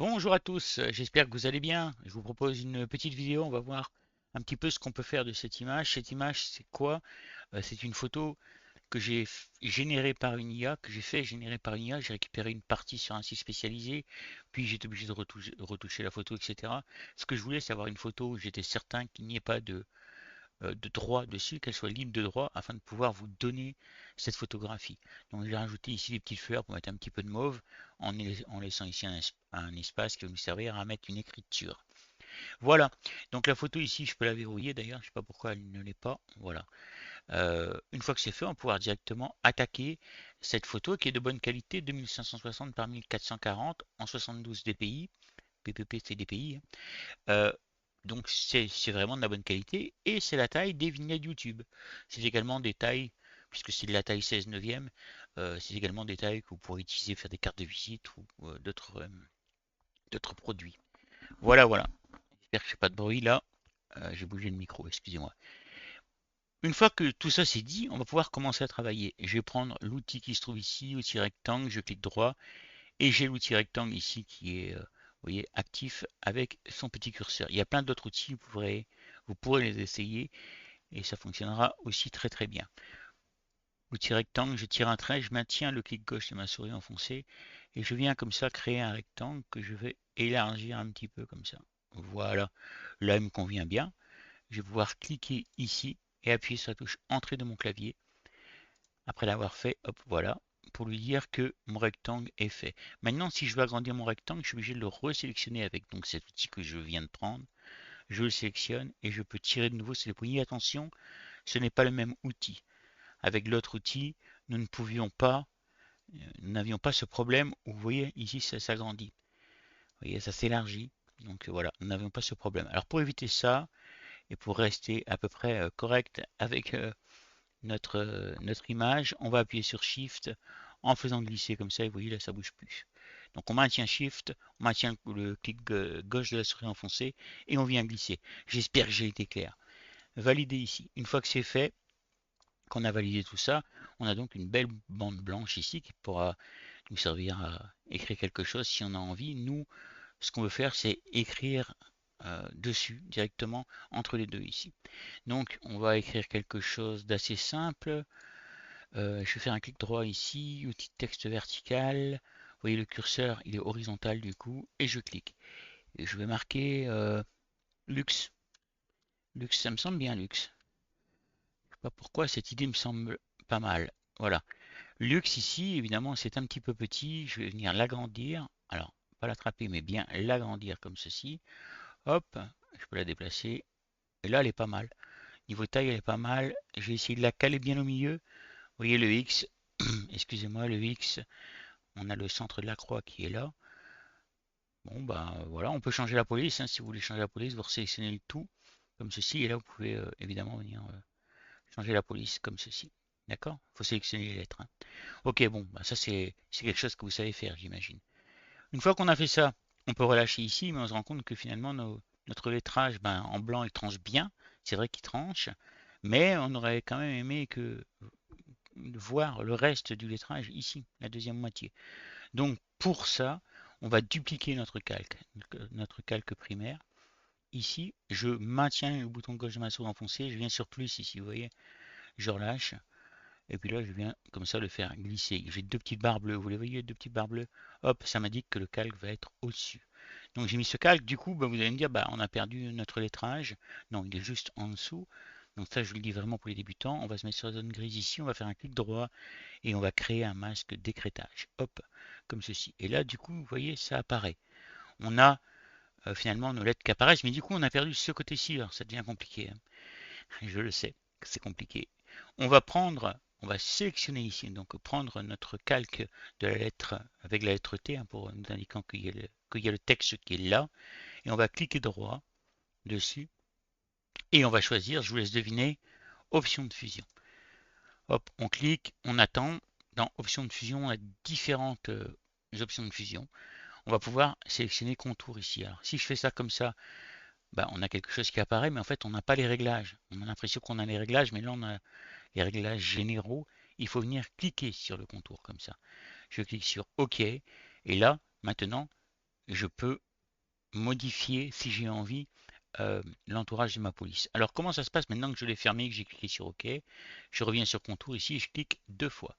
Bonjour à tous, j'espère que vous allez bien. Je vous propose une petite vidéo, on va voir un petit peu ce qu'on peut faire de cette image. Cette image, c'est quoi? C'est une photo que générée par une IA, que j'ai fait générer par une IA. J'ai récupéré une partie sur un site spécialisé, puis j'étais obligé de retoucher la photo, etc. Ce que je voulais, c'est avoir une photo où j'étais certain qu'il n'y ait pas de droit dessus, qu'elle soit libre de droit, afin de pouvoir vous donner cette photographie. Donc j'ai rajouté ici des petites fleurs pour mettre un petit peu de mauve, en laissant ici un espace qui va nous servir à mettre une écriture. Voilà, donc la photo ici, je peux la verrouiller d'ailleurs, je ne sais pas pourquoi elle ne l'est pas. Voilà. Une fois que c'est fait, on va pouvoir directement attaquer cette photo qui est de bonne qualité, 2560 par 1440 en 72 dpi. PPP c'est dpi. Donc c'est vraiment de la bonne qualité et c'est la taille des vignettes YouTube. C'est également des tailles, puisque c'est de la taille 16 neuvième, c'est également des tailles que vous pourrez utiliser pour faire des cartes de visite ou d'autres produits. Voilà, voilà. J'espère que je n'ai pas de bruit là. J'ai bougé le micro, excusez-moi. Une fois que tout ça c'est dit, on va pouvoir commencer à travailler. Je vais prendre l'outil qui se trouve ici, outil rectangle, je clique droit et j'ai l'outil rectangle ici qui est, vous voyez, actif avec son petit curseur. Il y a plein d'autres outils, vous pourrez les essayer et ça fonctionnera aussi très très bien. Outil rectangle, je tire un trait, je maintiens le clic gauche de ma souris enfoncé et je viens comme ça créer un rectangle que je vais élargir un petit peu comme ça. Voilà, là il me convient bien. Je vais pouvoir cliquer ici et appuyer sur la touche entrée de mon clavier. Après l'avoir fait, hop, voilà, pour lui dire que mon rectangle est fait. Maintenant, si je veux agrandir mon rectangle, je suis obligé de le resélectionner avec donc cet outil que je viens de prendre. Je le sélectionne et je peux tirer de nouveau sur les poignées. Attention, ce n'est pas le même outil. Avec l'autre outil, nous ne pouvions pas, nous n'avions pas ce problème où vous voyez ici ça s'agrandit. Vous voyez, ça s'élargit. Donc voilà, nous n'avions pas ce problème. Alors pour éviter ça et pour rester à peu près correct avec notre image, on va appuyer sur Shift en faisant glisser comme ça et vous voyez là ça bouge plus. Donc on maintient Shift, on maintient le clic gauche de la souris enfoncé et on vient glisser. J'espère que j'ai été clair. Valider ici. Une fois que c'est fait, qu'on a validé tout ça, on a donc une belle bande blanche ici qui pourra nous servir à écrire quelque chose si on a envie. Nous, ce qu'on veut faire, c'est écrire dessus directement entre les deux ici. Donc, on va écrire quelque chose d'assez simple. Je vais faire un clic droit ici, outil de texte vertical. Vous voyez le curseur, il est horizontal du coup, et je clique. Et je vais marquer luxe. Luxe, ça me semble bien luxe. Je sais pas pourquoi cette idée me semble pas mal. Voilà. Luxe ici, évidemment, c'est un petit peu petit. Je vais venir l'agrandir. Alors, pas l'attraper, mais bien l'agrandir comme ceci. Hop, je peux la déplacer. Et là, elle est pas mal. Niveau taille, elle est pas mal. Je vais essayer de la caler bien au milieu. Vous voyez le X, excusez-moi, le X, on a le centre de la croix qui est là. Bon, bah voilà, on peut changer la police, hein. Si vous voulez changer la police, vous sélectionnez le tout comme ceci. Et là, vous pouvez évidemment venir changer la police comme ceci. D'accord? Il faut sélectionner les lettres, hein. Ok, bon, bah ça c'est quelque chose que vous savez faire, j'imagine. Une fois qu'on a fait ça, on peut relâcher ici, mais on se rend compte que finalement notre lettrage, ben, en blanc, il tranche bien. C'est vrai qu'il tranche, mais on aurait quand même aimé voir le reste du lettrage ici, la deuxième moitié. Donc pour ça, on va dupliquer notre calque primaire. Ici, je maintiens le bouton gauche de ma souris enfoncé, je viens sur plus ici, vous voyez, je relâche. Et puis là, je viens comme ça le faire glisser. J'ai deux petites barres bleues. Vous les voyez, deux petites barres bleues. Hop, ça m'indique que le calque va être au-dessus. Donc j'ai mis ce calque. Du coup, bah, vous allez me dire, bah, on a perdu notre lettrage. Non, il est juste en dessous. Donc ça, je vous le dis vraiment pour les débutants. On va se mettre sur la zone grise ici. On va faire un clic droit et on va créer un masque d'écrêtage. Hop, comme ceci. Et là, du coup, vous voyez, ça apparaît. On a finalement nos lettres qui apparaissent. Mais du coup, on a perdu ce côté-ci. Alors ça devient compliqué, hein. Je le sais, c'est compliqué. On va sélectionner ici, donc prendre notre calque de la lettre avec la lettre T, hein, pour nous indiquant qu'il y a le texte qui est là, et on va cliquer droit dessus, et on va choisir, je vous laisse deviner, option de fusion. Hop, on clique, on attend. Dans option de fusion, on a différentes options de fusion. On va pouvoir sélectionner contour ici. Alors, si je fais ça comme ça, bah, on a quelque chose qui apparaît, mais en fait, on n'a pas les réglages. On a l'impression qu'on a les réglages, mais là, on a les réglages généraux. Il faut venir cliquer sur le contour comme ça. Je clique sur OK. Et là, maintenant, je peux modifier, si j'ai envie, l'entourage de ma police. Alors comment ça se passe maintenant que je l'ai fermé, que j'ai cliqué sur OK? Je reviens sur contour ici et je clique 2 fois.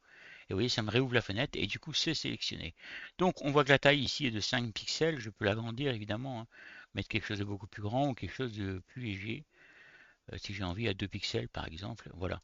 Et vous voyez, ça me réouvre la fenêtre et du coup c'est sélectionné. Donc on voit que la taille ici est de 5 pixels. Je peux l'agrandir évidemment, hein, mettre quelque chose de beaucoup plus grand ou quelque chose de plus léger. Si j'ai envie à 2 pixels par exemple. Voilà.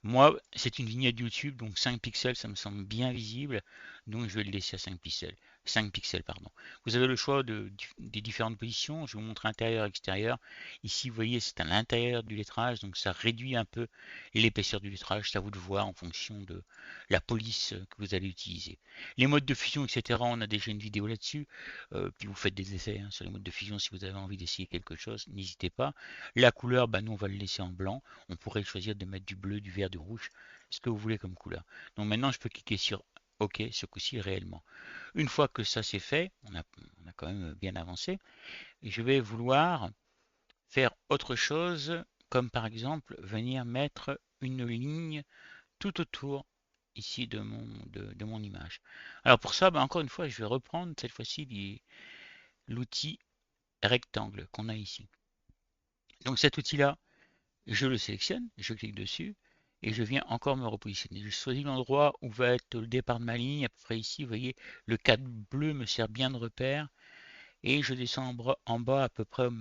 Moi, c'est une vignette YouTube, donc 5 pixels, ça me semble bien visible. Donc je vais le laisser à 5 pixels. 5 pixels, pardon. Vous avez le choix des différentes positions. Je vous montre intérieur, extérieur. Ici, vous voyez, c'est à l'intérieur du lettrage, donc ça réduit un peu l'épaisseur du lettrage. C'est à vous de voir en fonction de la police que vous allez utiliser. Les modes de fusion, etc., on a déjà une vidéo là-dessus. Puis vous faites des essais, hein, sur les modes de fusion si vous avez envie d'essayer quelque chose, n'hésitez pas. La couleur, bah, nous on va le laisser en blanc. On pourrait choisir de mettre du bleu, du vert, du rouge, ce que vous voulez comme couleur. Donc maintenant je peux cliquer sur OK, ce coup-ci réellement. Une fois que ça c'est fait, on a quand même bien avancé, et je vais vouloir faire autre chose, comme par exemple venir mettre une ligne tout autour ici de mon image. Alors pour ça, bah, encore une fois, je vais reprendre cette fois-ci l'outil rectangle qu'on a ici. Donc cet outil-là, je le sélectionne, je clique dessus et je viens encore me repositionner. Je choisis l'endroit où va être le départ de ma ligne, à peu près ici, vous voyez, le cadre bleu me sert bien de repère et je descends en bas à peu près au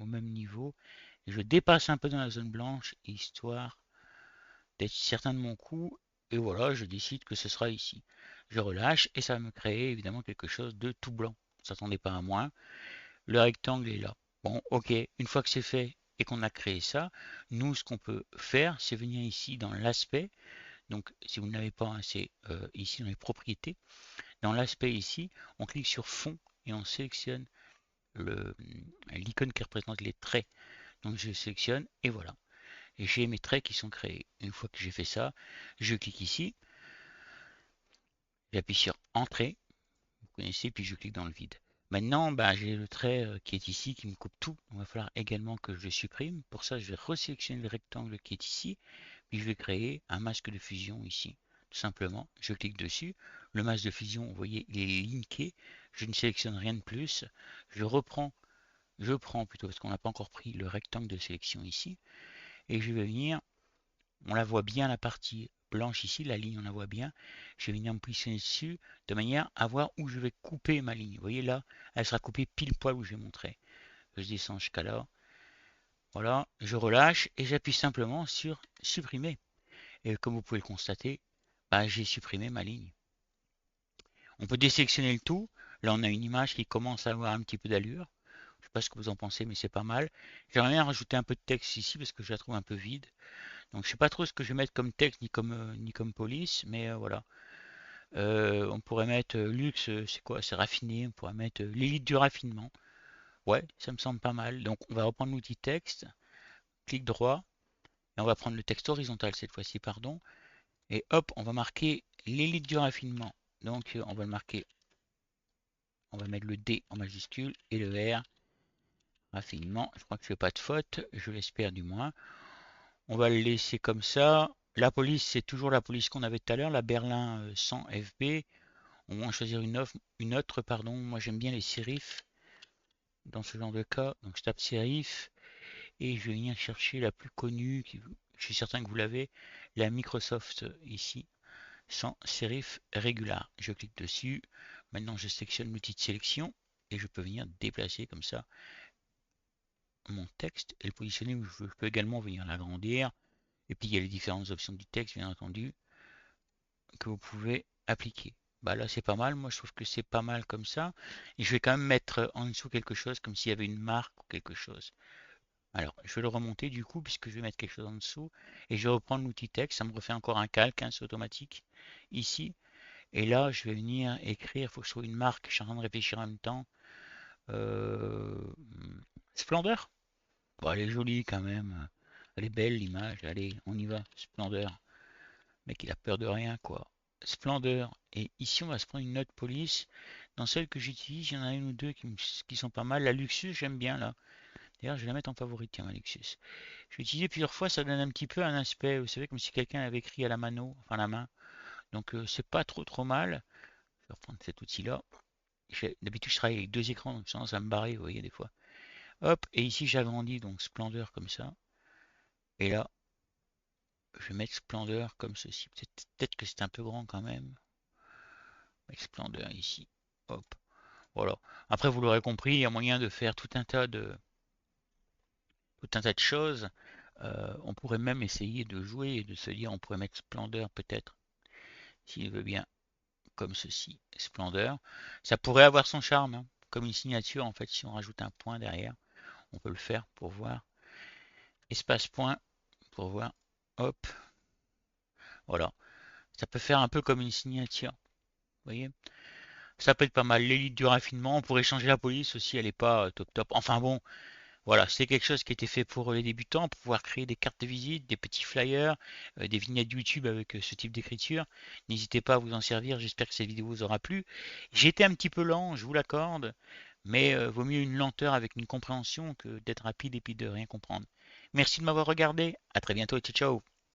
même niveau. Et je dépasse un peu dans la zone blanche, histoire d'être certain de mon coup. Et voilà, je décide que ce sera ici. Je relâche et ça va me créer évidemment quelque chose de tout blanc. Ne s'attendez pas à moins. Le rectangle est là. Bon, ok, une fois que c'est fait et qu'on a créé ça, nous, ce qu'on peut faire, c'est venir ici dans l'aspect. Donc, si vous ne l'avez pas, hein, c'est ici dans les propriétés. Dans l'aspect ici, on clique sur fond et on sélectionne l'icône qui représente les traits. Donc, je sélectionne et voilà. Et j'ai mes traits qui sont créés. Une fois que j'ai fait ça, je clique ici, j'appuie sur Entrée, vous connaissez, puis je clique dans le vide. Maintenant, bah, j'ai le trait qui est ici qui me coupe tout. Il va falloir également que je le supprime. Pour ça, je vais resélectionner le rectangle qui est ici. Puis je vais créer un masque de fusion ici. Tout simplement, je clique dessus. Le masque de fusion, vous voyez, il est linké. Je ne sélectionne rien de plus. Je prends plutôt, parce qu'on n'a pas encore pris le rectangle de sélection ici. Et je vais venir, on la voit bien la partie blanche ici, la ligne on la voit bien. Je vais venir me positionner dessus de manière à voir où je vais couper ma ligne. Vous voyez là, elle sera coupée pile poil où j'ai montré. Je descends jusqu'à là. Voilà, je relâche et j'appuie simplement sur supprimer. Et comme vous pouvez le constater, bah, j'ai supprimé ma ligne. On peut désélectionner le tout. Là, on a une image qui commence à avoir un petit peu d'allure. Je ne sais pas ce que vous en pensez, mais c'est pas mal. J'aimerais bien rajouter un peu de texte ici parce que je la trouve un peu vide. Donc, je ne sais pas trop ce que je vais mettre comme texte ni comme police, mais voilà. On pourrait mettre luxe, c'est quoi? C'est raffiné. On pourrait mettre l'élite du raffinement. Ouais, ça me semble pas mal. Donc, on va reprendre l'outil texte. Clic droit. Et on va prendre le texte horizontal cette fois-ci, pardon. Et hop, on va marquer l'élite du raffinement. Donc, on va le marquer. On va mettre le D en majuscule et le R. Raffinement. Je crois que je fais pas de faute. Je l'espère du moins. On va le laisser comme ça. La police, c'est toujours la police qu'on avait tout à l'heure, la Berlin 100 FB. On va en choisir une autre, pardon. Moi, j'aime bien les sérifs dans ce genre de cas. Donc, je tape sérif et je vais venir chercher la plus connue. Je suis certain que vous l'avez, la Microsoft ici, sans sérif régular. Je clique dessus. Maintenant, je sélectionne l'outil de sélection et je peux venir déplacer comme ça mon texte et le positionner où je veux. Je peux également venir l'agrandir. Et puis, il y a les différentes options du texte, bien entendu, que vous pouvez appliquer. Bah là, c'est pas mal. Moi, je trouve que c'est pas mal comme ça. Et je vais quand même mettre en dessous quelque chose, comme s'il y avait une marque ou quelque chose. Alors, je vais le remonter du coup, puisque je vais mettre quelque chose en dessous. Et je vais reprendre l'outil texte. Ça me refait encore un calque, hein, c'est automatique. Ici. Et là, je vais venir écrire. Il faut que ce soit une marque. Je suis en train de réfléchir en même temps. Euh, Splendeur. Bon, elle est jolie quand même. Elle est belle l'image. Allez, on y va. Splendeur. Le mec, il a peur de rien, quoi. Splendeur. Et ici, on va se prendre une note police. Dans celles que j'utilise, il y en a une ou deux qui sont pas mal. La Luxus, j'aime bien là. D'ailleurs, je vais la mettre en favori, tiens, ma Luxus. Je l'ai utilisé plusieurs fois, ça donne un petit peu un aspect, vous savez, comme si quelqu'un avait écrit à la mano, enfin la main. Donc, c'est pas trop mal. Je vais reprendre cet outil-là. D'habitude, je travaille avec deux écrans, donc ça me barrer, vous voyez, des fois. Hop, et ici, j'agrandis donc Splendeur comme ça. Et là, je vais mettre Splendeur comme ceci. Peut-être que c'est un peu grand quand même. Mettre Splendeur ici. Hop, voilà. Après, vous l'aurez compris, il y a moyen de faire tout un tas de choses. On pourrait même essayer de jouer et de se dire, on pourrait mettre Splendeur peut-être, s'il veut bien, comme ceci, Splendeur. Ça pourrait avoir son charme, hein, comme une signature en fait, si on rajoute un point derrière. On peut le faire pour voir. Espace point pour voir. Hop, voilà. Ça peut faire un peu comme une signature. Vous voyez? Ça peut être pas mal. L'élite du raffinement. On pourrait changer la police aussi. Elle n'est pas top top. Enfin bon, voilà. C'est quelque chose qui a été fait pour les débutants. Pour pouvoir créer des cartes de visite, des petits flyers, des vignettes YouTube avec ce type d'écriture. N'hésitez pas à vous en servir. J'espère que cette vidéo vous aura plu. J'ai été un petit peu lent, je vous l'accorde. Mais vaut mieux une lenteur avec une compréhension que d'être rapide et puis de rien comprendre. Merci de m'avoir regardé. À très bientôt. Ciao, ciao.